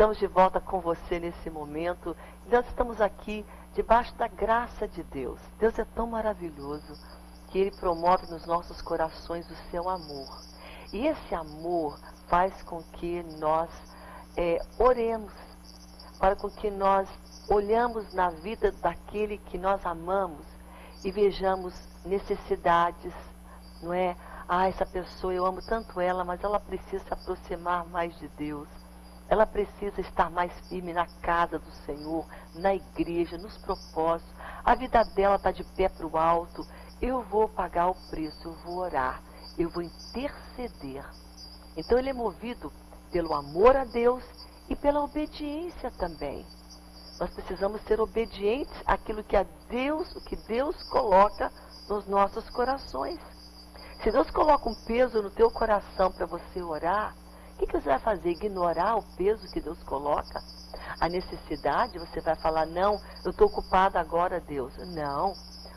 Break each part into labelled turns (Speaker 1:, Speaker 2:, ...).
Speaker 1: Estamos de volta com você nesse momento. Nós estamos aqui debaixo da graça de Deus. Deus é tão maravilhoso que Ele promove nos nossos corações o seu amor. E esse amor faz com que nós oremos, para com que nós olhamos na vida daquele que nós amamos e vejamos necessidades, não é? Ah, essa pessoa, eu amo tanto ela, mas ela precisa se aproximar mais de Deus. Ela precisa estar mais firme na casa do Senhor, na igreja, nos propósitos. A vida dela está de pé para o alto. Eu vou pagar o preço, eu vou orar, eu vou interceder. Então ele é movido pelo amor a Deus e pela obediência também. Nós precisamos ser obedientes àquilo que o que Deus coloca nos nossos corações. Se Deus coloca um peso no teu coração para você orar, o que você vai fazer? Ignorar o peso que Deus coloca? A necessidade, você vai falar, não, eu estou ocupado agora, Deus. Não,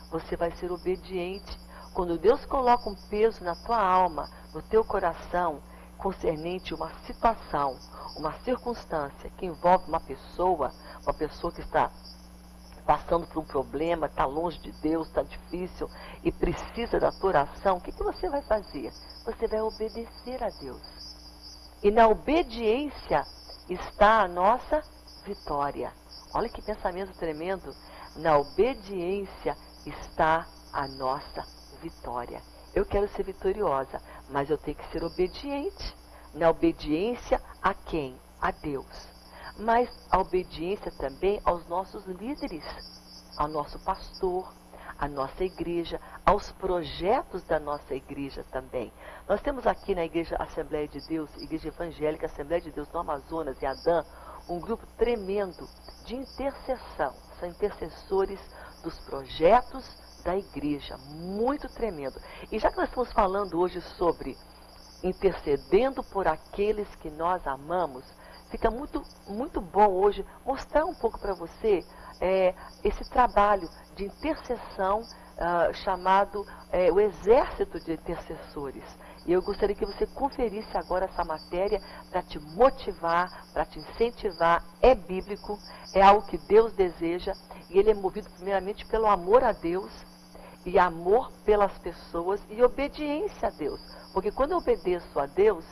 Speaker 1: você vai ser obediente. Quando Deus coloca um peso na tua alma, no teu coração, concernente uma situação, uma circunstância que envolve uma pessoa que está passando por um problema, está longe de Deus, está difícil e precisa da tua oração, o que você vai fazer? Você vai obedecer a Deus. E na obediência está a nossa vitória. Olha que pensamento tremendo. Na obediência está a nossa vitória. Eu quero ser vitoriosa, mas eu tenho que ser obediente. Na obediência a quem? A Deus. Mas a obediência também aos nossos líderes, ao nosso pastor, à nossa igreja, aos projetos da nossa igreja também. Nós temos aqui na Igreja Assembleia de Deus, Igreja Evangélica Assembleia de Deus no Amazonas e Adã, um grupo tremendo de intercessão. São intercessores dos projetos da igreja, muito tremendo. E já que nós estamos falando hoje sobre intercedendo por aqueles que nós amamos, fica muito bom hoje mostrar um pouco para você esse trabalho de intercessão chamado o Exército de Intercessores. E eu gostaria que você conferisse agora essa matéria para te motivar, para te incentivar. É bíblico, é algo que Deus deseja e ele é movido primeiramente pelo amor a Deus e amor pelas pessoas e obediência a Deus. Porque quando eu obedeço a Deus,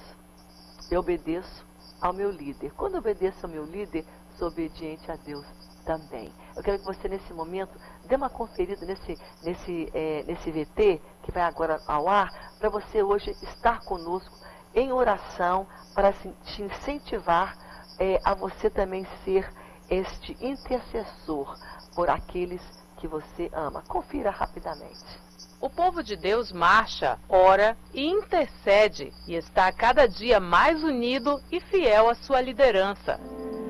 Speaker 1: eu obedeço ao meu líder. Quando eu obedeço ao meu líder, sou obediente a Deus também. Eu quero que você, nesse momento, dê uma conferida nesse VT, que vai agora ao ar, para você hoje estar conosco em oração, para te incentivar a você também ser este intercessor por aqueles que você ama. Confira rapidamente.
Speaker 2: O povo de Deus marcha, ora e intercede e está cada dia mais unido e fiel à sua liderança.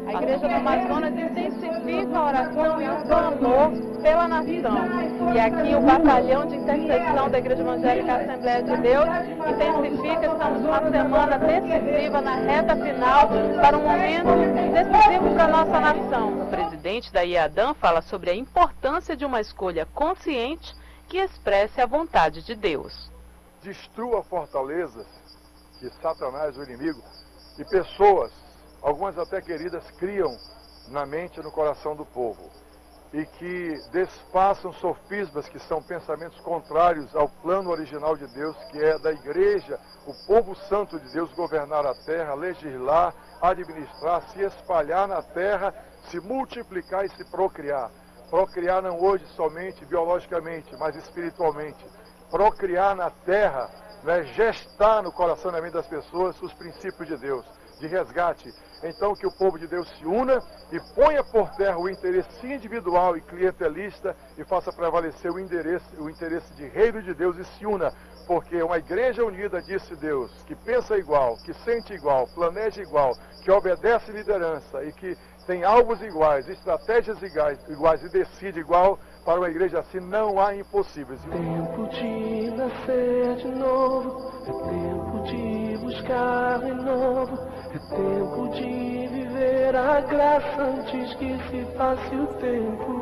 Speaker 2: A Igreja do Amazonas intensifica a oração e o clamor pela nação. E aqui o batalhão de intercessão da Igreja Evangélica Assembleia de Deus intensifica. Estamos numa semana decisiva, na reta final, para um momento decisivo para a nossa nação. O presidente da IADAM fala sobre a importância de uma escolha consciente que expresse a vontade de Deus.
Speaker 3: Destrua fortalezas que Satanás, o inimigo, e pessoas, algumas até queridas, criam na mente e no coração do povo. E que desfaçam sofismas que são pensamentos contrários ao plano original de Deus, que é da igreja, o povo santo de Deus, governar a terra, legislar, administrar, se espalhar na terra, se multiplicar e se procriar. Procriar não hoje somente biologicamente, mas espiritualmente. Procriar na terra, né, gestar no coração e na mente das pessoas os princípios de Deus, de resgate. Então que o povo de Deus se una e ponha por terra o interesse individual e clientelista e faça prevalecer o interesse de reino de Deus e se una. Porque uma igreja unida, disse Deus, que pensa igual, que sente igual, planeja igual, que obedece liderança e que tem alvos iguais, estratégias iguais e decide igual, para uma igreja assim não há impossíveis.
Speaker 4: É tempo de nascer de novo, é tempo de buscar renovo, é tempo de viver a graça antes que se passe o tempo.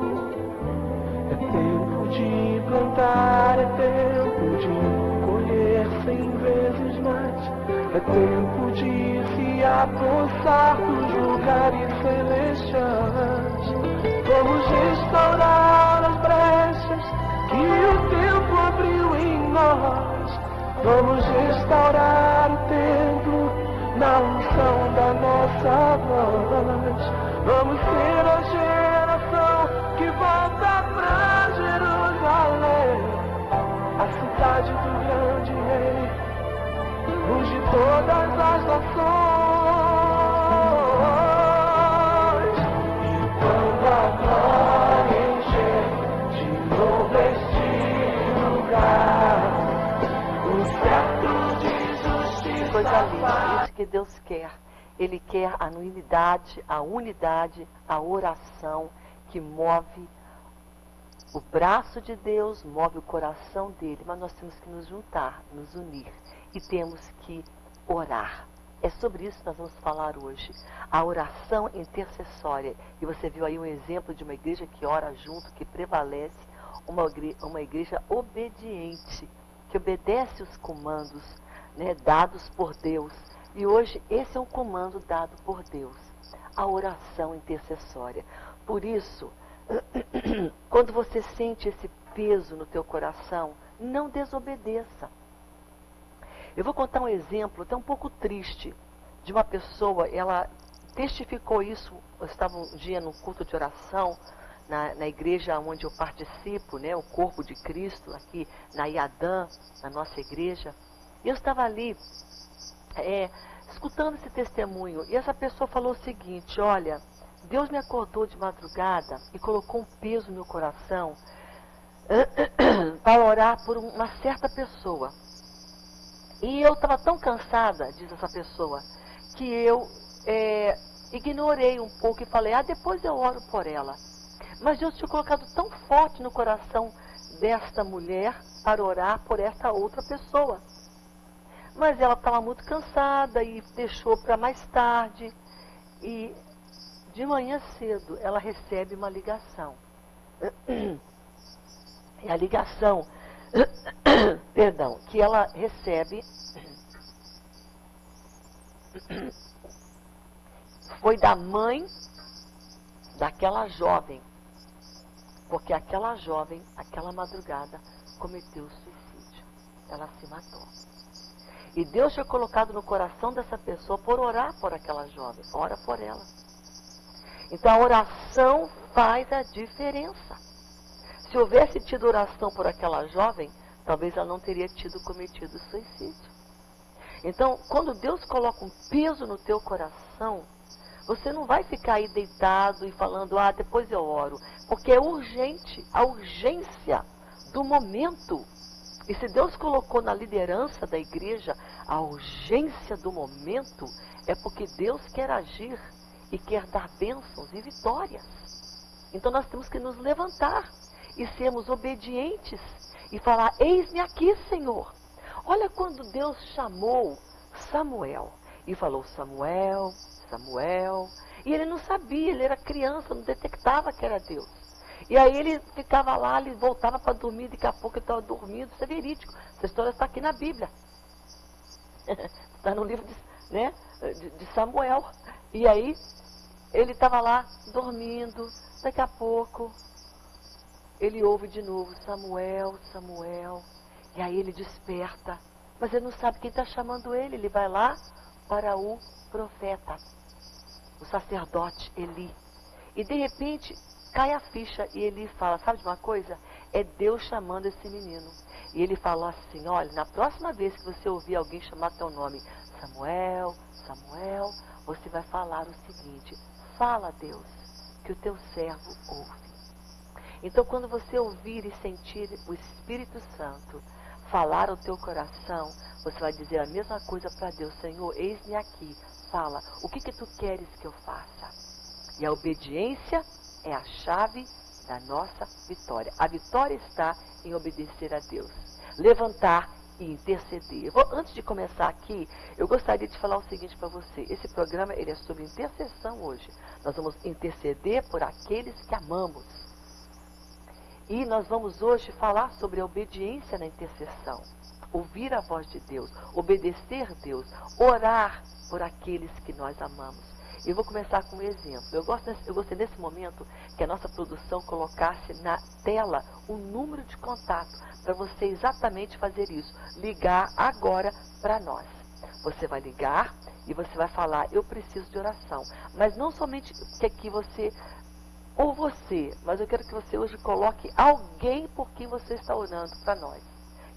Speaker 4: É tempo de plantar, é tempo de colher 100 vezes mais, É tempo de se apossar dos lugares celestiais. Vamos restaurar as brechas que o tempo abriu em nós. Vamos restaurar o templo na unção da nossa voz. Vamos ser a geração que volta pra Jerusalém, a cidade do grande rei, luz de todas as nações. E quando a glória encher de novo este lugar, o cetro de justiça.
Speaker 1: Coisa linda, isso que Deus quer. Ele quer a unidade, a oração que move o braço de Deus, move o coração dele. Mas nós temos que nos juntar, nos unir e temos que orar. É sobre isso que nós vamos falar hoje. A oração intercessória. E você viu aí um exemplo de uma igreja que ora junto, que prevalece, uma igreja obediente, que obedece os comandos, né, dados por Deus. E hoje esse é um comando dado por Deus, a oração intercessória. Por isso, quando você sente esse peso no teu coração, não desobedeça. Eu vou contar um exemplo até um pouco triste de uma pessoa, ela testificou isso. Eu estava um dia no culto de oração, na igreja onde eu participo, né, o corpo de Cristo, aqui na Iadã, na nossa igreja. E eu estava ali, escutando esse testemunho, e essa pessoa falou o seguinte: olha, Deus me acordou de madrugada e colocou um peso no meu coração para orar por uma certa pessoa. E eu estava tão cansada, diz essa pessoa, que eu ignorei um pouco e falei, depois eu oro por ela. Mas Deus tinha colocado tão forte no coração desta mulher para orar por essa outra pessoa. Mas ela estava muito cansada e deixou para mais tarde. E de manhã cedo ela recebe uma ligação. E a ligação, perdão, que ela recebe foi da mãe daquela jovem. Porque aquela jovem, aquela madrugada, cometeu suicídio. Ela se matou. E Deus tinha colocado no coração dessa pessoa por orar por aquela jovem. Ora por ela. Então a oração faz a diferença. Se houvesse tido oração por aquela jovem, talvez ela não teria cometido suicídio. Então, quando Deus coloca um peso no teu coração, você não vai ficar aí deitado e falando, depois eu oro. Porque é urgente, a urgência do momento. E se Deus colocou na liderança da igreja a urgência do momento, é porque Deus quer agir e quer dar bênçãos e vitórias. Então nós temos que nos levantar e sermos obedientes e falar, eis-me aqui, Senhor. Olha quando Deus chamou Samuel e falou, Samuel, Samuel. E ele não sabia, ele era criança, não detectava que era Deus. E aí ele ficava lá, ele voltava para dormir, daqui a pouco ele estava dormindo. Isso é verídico. Essa história está aqui na Bíblia. Está no livro de Samuel. E aí ele estava lá dormindo. Daqui a pouco ele ouve de novo, Samuel, Samuel. E aí ele desperta. Mas ele não sabe quem está chamando ele. Ele vai lá para o profeta, o sacerdote Eli. E de repente cai a ficha e Eli fala, sabe de uma coisa? É Deus chamando esse menino. E ele falou assim, olha, na próxima vez que você ouvir alguém chamar teu nome, Samuel, Samuel, você vai falar o seguinte, fala, Deus, que o teu servo ouve. Então quando você ouvir e sentir o Espírito Santo falar ao teu coração, você vai dizer a mesma coisa para Deus, Senhor, eis-me aqui, fala, o que tu queres que eu faça? E a obediência é a chave da nossa vitória. A vitória está em obedecer a Deus. Levantar e interceder. Antes de começar aqui, eu gostaria de falar o seguinte para você. Esse programa ele é sobre intercessão hoje. Nós vamos interceder por aqueles que amamos. E nós vamos hoje falar sobre a obediência na intercessão. ouvir a voz de Deus, obedecer a Deus, orar por aqueles que nós amamos. Eu vou começar com um exemplo. Eu gostei nesse momento que a nossa produção colocasse na tela o número de contato para você exatamente fazer isso. Ligar agora para nós. Você vai ligar e você vai falar, eu preciso de oração. Mas não somente que aqui você, ou você, mas eu quero que você hoje coloque alguém por quem você está orando para nós.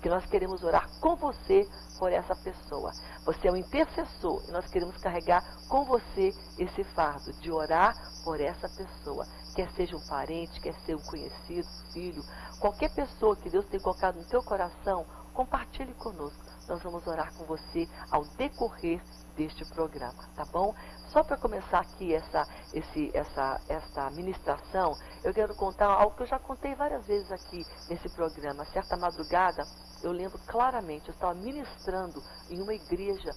Speaker 1: Que nós queremos orar com você por essa pessoa. Você é um intercessor e nós queremos carregar com você esse fardo de orar por essa pessoa. Quer seja um parente, quer ser um conhecido, filho, qualquer pessoa que Deus tenha colocado no teu coração, compartilhe conosco. Nós vamos orar com você ao decorrer deste programa, tá bom? Só para começar aqui essa ministração, eu quero contar algo que eu já contei várias vezes aqui nesse programa. Certa madrugada, eu lembro claramente, eu estava ministrando em uma igreja,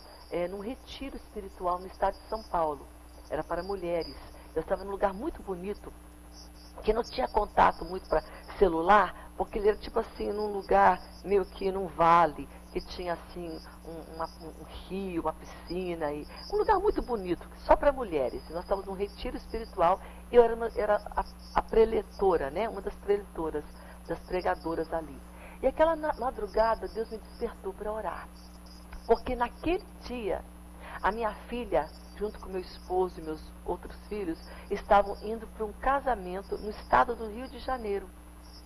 Speaker 1: num retiro espiritual no estado de São Paulo. Era para mulheres. Eu estava num lugar muito bonito, que não tinha contato muito para celular, porque ele era tipo assim, num lugar meio que num vale, que tinha assim um rio, uma piscina, e um lugar muito bonito, só para mulheres. Nós estávamos num retiro espiritual e eu era a preletora, né? Uma das preletoras, das pregadoras ali. E aquela madrugada Deus me despertou para orar. Porque naquele dia, a minha filha, junto com meu esposo e meus outros filhos, estavam indo para um casamento no estado do Rio de Janeiro,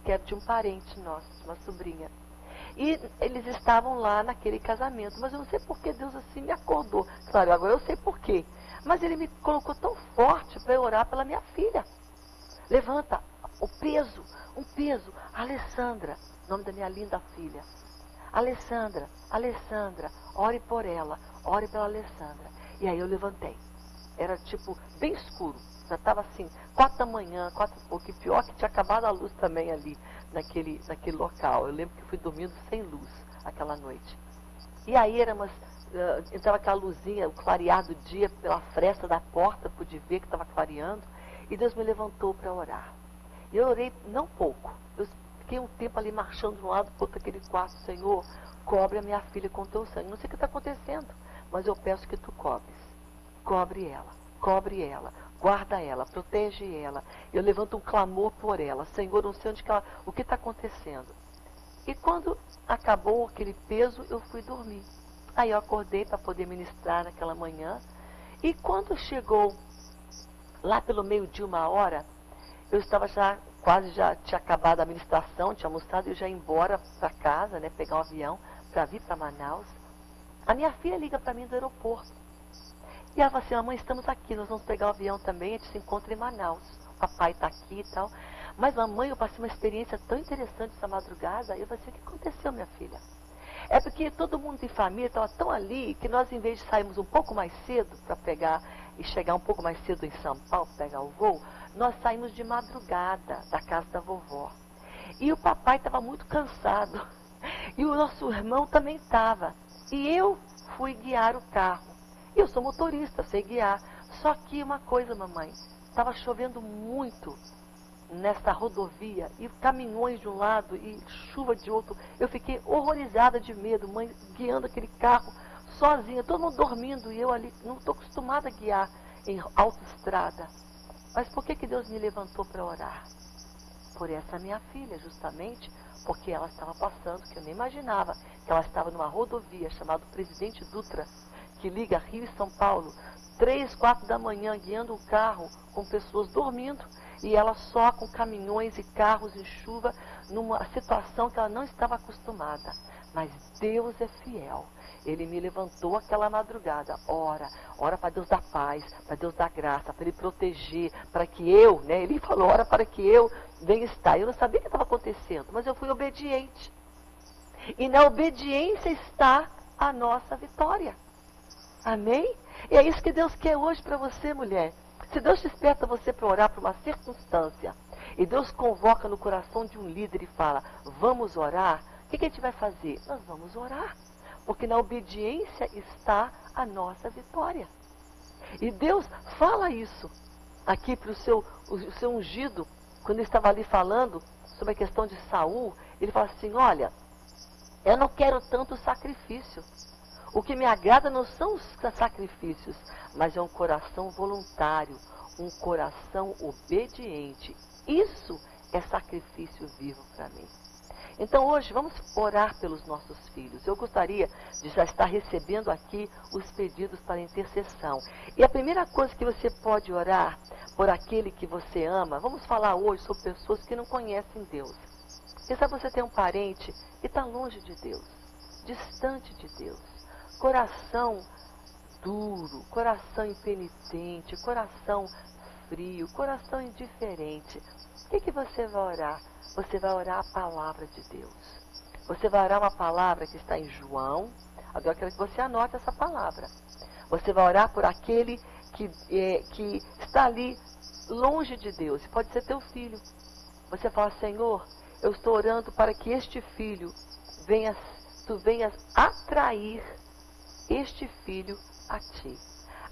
Speaker 1: que era de um parente nosso, de uma sobrinha. E eles estavam lá naquele casamento, mas eu não sei por que Deus assim me acordou. Claro, agora eu sei por quê. Mas Ele me colocou tão forte para eu orar pela minha filha. Levanta um peso. Alessandra, nome da minha linda filha. Alessandra, ore por ela, ore pela Alessandra. E aí eu levantei. Era tipo bem escuro. Já estava assim, 4 da manhã, 4 e pouco. E pior que tinha acabado a luz também ali, naquele local. Eu lembro que fui dormindo sem luz aquela noite. E aí entrava aquela luzinha, o clarear do dia pela fresta da porta, pude ver que estava clareando. E Deus me levantou para orar. E eu orei não pouco. Eu fiquei um tempo ali marchando de um lado para o outro daquele quarto. Senhor, cobre a minha filha com teu sangue. Não sei o que está acontecendo, mas eu peço que tu cobres. Cobre ela, guarda ela, protege ela. Eu levanto um clamor por ela. Senhor, não sei o que está acontecendo. E quando acabou aquele peso, eu fui dormir. Aí eu acordei para poder ministrar naquela manhã. E quando chegou lá pelo meio-dia, 1h, eu estava já tinha acabado a ministração, tinha almoçado, e eu já ia embora para casa, né, pegar um avião para vir para Manaus. A minha filha liga para mim do aeroporto. E ela fala assim, mamãe, estamos aqui, nós vamos pegar o avião também, a gente se encontra em Manaus. O papai está aqui e tal. Mas mamãe, eu passei uma experiência tão interessante essa madrugada. E eu falei assim, o que aconteceu, minha filha? É porque todo mundo de família estava tão ali, que nós, em vez de sairmos um pouco mais cedo para pegar, e chegar um pouco mais cedo em São Paulo, para pegar o voo, nós saímos de madrugada da casa da vovó. E o papai estava muito cansado. E o nosso irmão também estava. E eu fui guiar o carro. Eu sou motorista, sei guiar. Só que uma coisa, mamãe, estava chovendo muito nessa rodovia, e caminhões de um lado e chuva de outro. Eu fiquei horrorizada de medo, mãe guiando aquele carro sozinha, todo mundo dormindo, e eu ali não estou acostumada a guiar em autoestrada. Mas por que Deus me levantou para orar? Por essa minha filha, justamente porque ela estava passando, que eu nem imaginava, que ela estava numa rodovia chamada Presidente Dutra, que liga Rio e São Paulo, 3, 4 da manhã, guiando um carro com pessoas dormindo, e ela só com caminhões e carros em chuva, numa situação que ela não estava acostumada. Mas Deus é fiel. Ele me levantou aquela madrugada. Ora para Deus dar paz, para Deus dar graça, para Ele proteger, para que eu, né? Ele falou, ora para que eu venha estar. Eu não sabia o que estava acontecendo, mas eu fui obediente. E na obediência está a nossa vitória. Amém? E é isso que Deus quer hoje para você, mulher. Se Deus desperta você para orar por uma circunstância, e Deus convoca no coração de um líder e fala, vamos orar, o que a gente vai fazer? Nós vamos orar. Porque na obediência está a nossa vitória. E Deus fala isso aqui para o seu ungido, quando ele estava ali falando sobre a questão de Saul, ele fala assim, olha, Eu não quero tanto sacrifício. O que me agrada não são os sacrifícios, mas é um coração voluntário, um coração obediente. Isso é sacrifício vivo para mim. Então hoje vamos orar pelos nossos filhos. Eu gostaria de já estar recebendo aqui os pedidos para intercessão. E a primeira coisa que você pode orar por aquele que você ama, vamos falar hoje sobre pessoas que não conhecem Deus. Quem sabe você tem um parente que está longe de Deus, distante de Deus. Coração duro, coração impenitente, coração frio, coração indiferente. O que você vai orar? Você vai orar a palavra de Deus. Você vai orar uma palavra que está em João. Agora eu quero que você anote essa palavra. Você vai orar por aquele que está ali longe de Deus. Pode ser teu filho. Você fala, Senhor, eu estou orando para que este filho tu venhas atrair este filho a ti.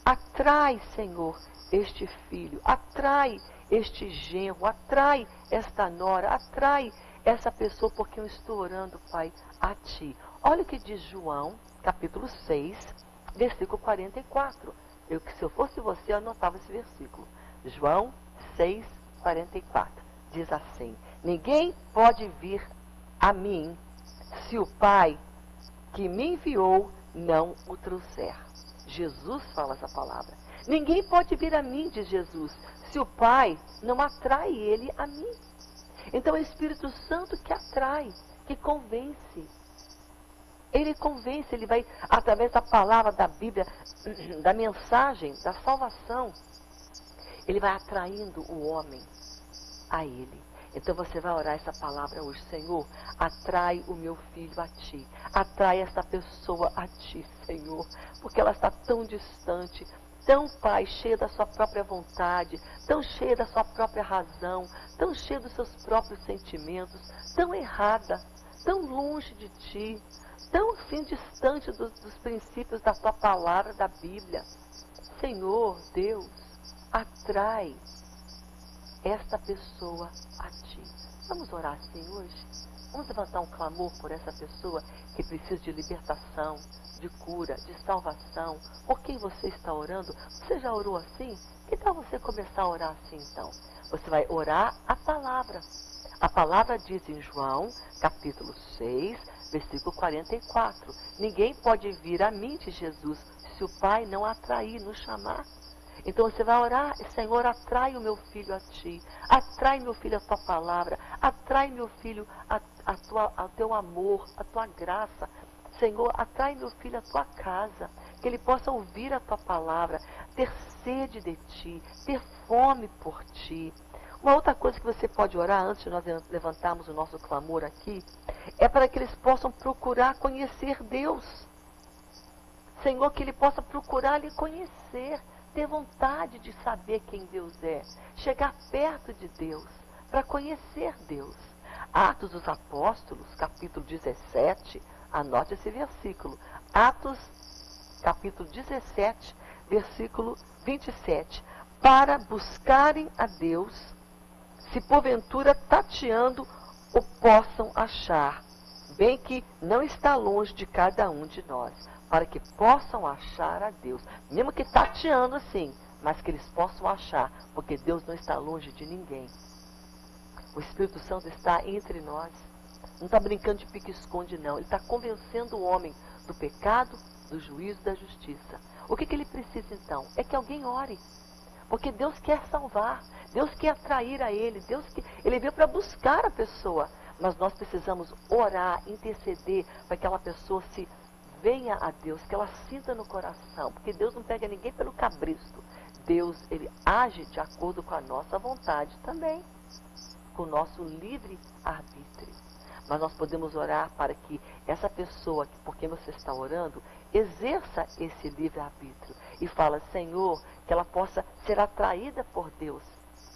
Speaker 1: Atrai, Senhor, este filho. Atrai este genro. Atrai esta nora. Atrai essa pessoa porque eu estou orando, Pai, a ti. Olha o que diz João, capítulo 6, versículo 44. Se eu fosse você, eu anotava esse versículo. João 6, 44. Diz assim: ninguém pode vir a mim se o Pai que me enviou não o trouxer. Jesus fala essa palavra. Ninguém pode vir a mim, diz Jesus, se o Pai não atrai ele a mim. Então é o Espírito Santo que atrai, que convence. Ele convence, ele vai, através da palavra da Bíblia, da mensagem, da salvação, ele vai atraindo o homem a ele. Então você vai orar essa palavra hoje. Senhor, atrai o meu filho a ti. Atrai essa pessoa a ti, Senhor. Porque ela está tão distante, tão, Pai, cheia da sua própria vontade, tão cheia da sua própria razão, tão cheia dos seus próprios sentimentos, tão errada, tão longe de ti, tão assim distante dos princípios da tua palavra, da Bíblia. Senhor, Deus, atrai esta pessoa a ti. Vamos orar assim hoje? Vamos levantar um clamor por essa pessoa que precisa de libertação, de cura, de salvação. Por quem você está orando? Você já orou assim? Que tal você começar a orar assim então? Você vai orar a palavra. A palavra diz em João, capítulo 6, versículo 44. Ninguém pode vir a mim, de Jesus, se o Pai não atrair, nos chamar. Então você vai orar, Senhor, atrai o meu filho a ti, atrai meu filho a tua palavra, atrai meu filho ao teu amor, a tua graça. Senhor, atrai meu filho à tua casa, que ele possa ouvir a tua palavra, ter sede de ti, ter fome por ti. Uma outra coisa que você pode orar antes de nós levantarmos o nosso clamor aqui, é para que eles possam procurar conhecer Deus. Senhor, que ele possa procurar lhe conhecer, ter vontade de saber quem Deus é, chegar perto de Deus, para conhecer Deus. Atos dos Apóstolos, capítulo 17, anote esse versículo. Atos, capítulo 17, versículo 27. Para buscarem a Deus, se porventura tateando o possam achar, bem que não está longe de cada um de nós, para que possam achar a Deus, mesmo que tateando assim, mas que eles possam achar, porque Deus não está longe de ninguém. O Espírito Santo está entre nós, não está brincando de pique-esconde não, ele está convencendo o homem do pecado, do juízo e da justiça. O que ele precisa então? É que alguém ore, porque Deus quer salvar, Deus quer atrair a ele, ele veio para buscar a pessoa, mas nós precisamos orar, interceder para que aquela pessoa venha a Deus, que ela sinta no coração, porque Deus não pega ninguém pelo cabresto. Deus, ele age de acordo com a nossa vontade também, com o nosso livre arbítrio. Mas nós podemos orar para que essa pessoa por quem você está orando exerça esse livre arbítrio e fala, Senhor, que ela possa ser atraída por Deus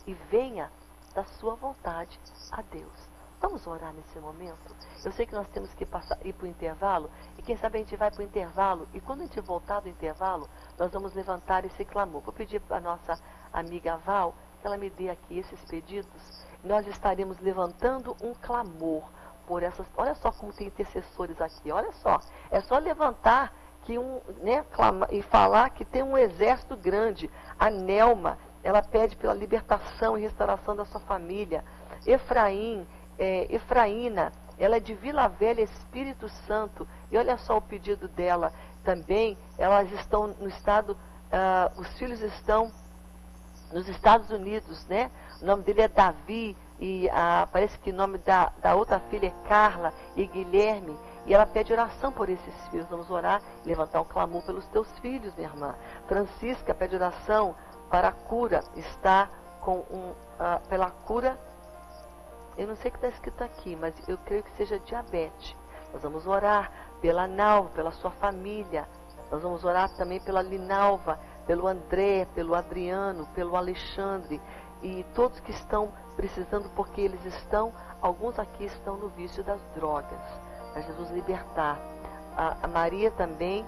Speaker 1: e venha da sua vontade a Deus. Vamos orar nesse momento? Eu sei que nós temos que ir para o intervalo, e quem sabe a gente vai para o intervalo, e quando a gente voltar do intervalo, nós vamos levantar esse clamor. Vou pedir para a nossa amiga Val, que ela me dê aqui esses pedidos. Nós estaremos levantando um clamor por essas. Olha só como tem intercessores aqui, olha só. É só levantar que e falar que tem um exército grande. A Nelma, ela pede pela libertação e restauração da sua família. Efraína, ela é de Vila Velha, Espírito Santo. E olha só o pedido dela. Também, elas estão no estado, os filhos estão nos Estados Unidos, né? O nome dele é Davi, e parece que o nome da outra filha é Carla e Guilherme. E ela pede oração por esses filhos. Vamos orar, levantar um clamor pelos teus filhos, minha irmã. Francisca pede oração para a cura. Está com pela cura, eu não sei o que está escrito aqui, mas eu creio que seja diabetes. Nós vamos orar pela Nalva, pela sua família. Nós vamos orar também pela Linalva, pelo André, pelo Adriano, pelo Alexandre. E todos que estão precisando, porque alguns aqui estão no vício das drogas. Para Jesus libertar. A Maria também,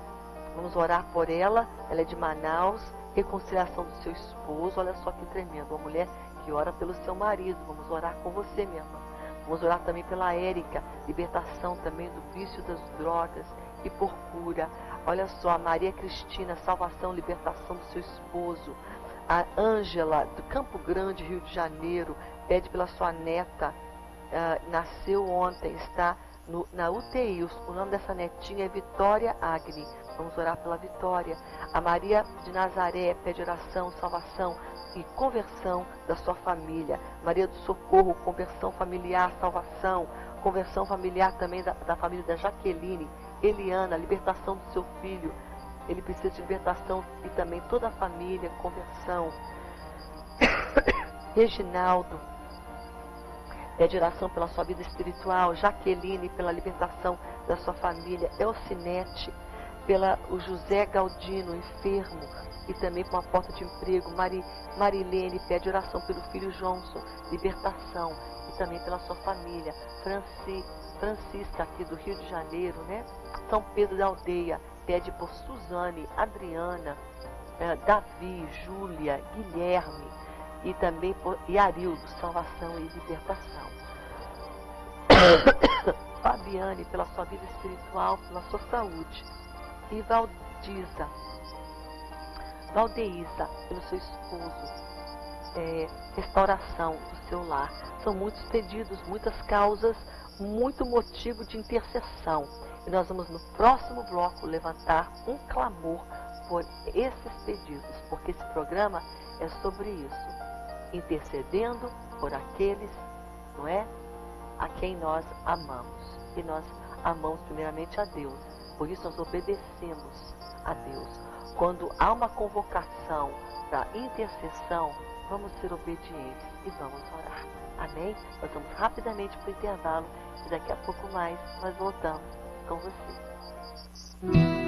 Speaker 1: vamos orar por ela. Ela é de Manaus. Reconciliação do seu esposo. Olha só que tremendo. Uma mulher que ora pelo seu marido. Vamos orar com você, minha irmã. Vamos orar também pela Érica. Libertação também do vício das drogas e por cura. Olha só, a Maria Cristina, salvação, libertação do seu esposo. A Ângela, do Campo Grande, Rio de Janeiro, pede pela sua neta. Nasceu ontem, está na UTI. O nome dessa netinha é Vitória Agni. Vamos orar pela Vitória. A Maria de Nazaré pede oração, salvação e conversão da sua família. Maria do Socorro, conversão familiar, salvação. Conversão familiar também da família da Jaqueline. Eliana, libertação do seu filho. Ele precisa de libertação e também toda a família, conversão. Reginaldo pede oração pela sua vida espiritual. Jaqueline, pela libertação da sua família. Elcinete, o José Galdino, enfermo, e também com uma porta de emprego. Marilene pede oração pelo filho Johnson, libertação, e também pela sua família. Francisca, aqui do Rio de Janeiro, né? São Pedro da Aldeia, pede por Suzane, Adriana, Davi, Júlia, Guilherme, e também por Arildo, salvação e libertação. Fabiane, pela sua vida espiritual, pela sua saúde. E Valdeísa, pelo seu esposo, restauração do seu lar. São muitos pedidos, muitas causas, muito motivo de intercessão. E nós vamos no próximo bloco levantar um clamor por esses pedidos, porque esse programa é sobre isso. Intercedendo por aqueles, não é? A quem nós amamos. E nós amamos primeiramente a Deus. Por isso nós obedecemos a Deus. Quando há uma convocação para intercessão, vamos ser obedientes e vamos orar. Amém? Nós vamos rapidamente para o intervalo e daqui a pouco mais nós voltamos com você.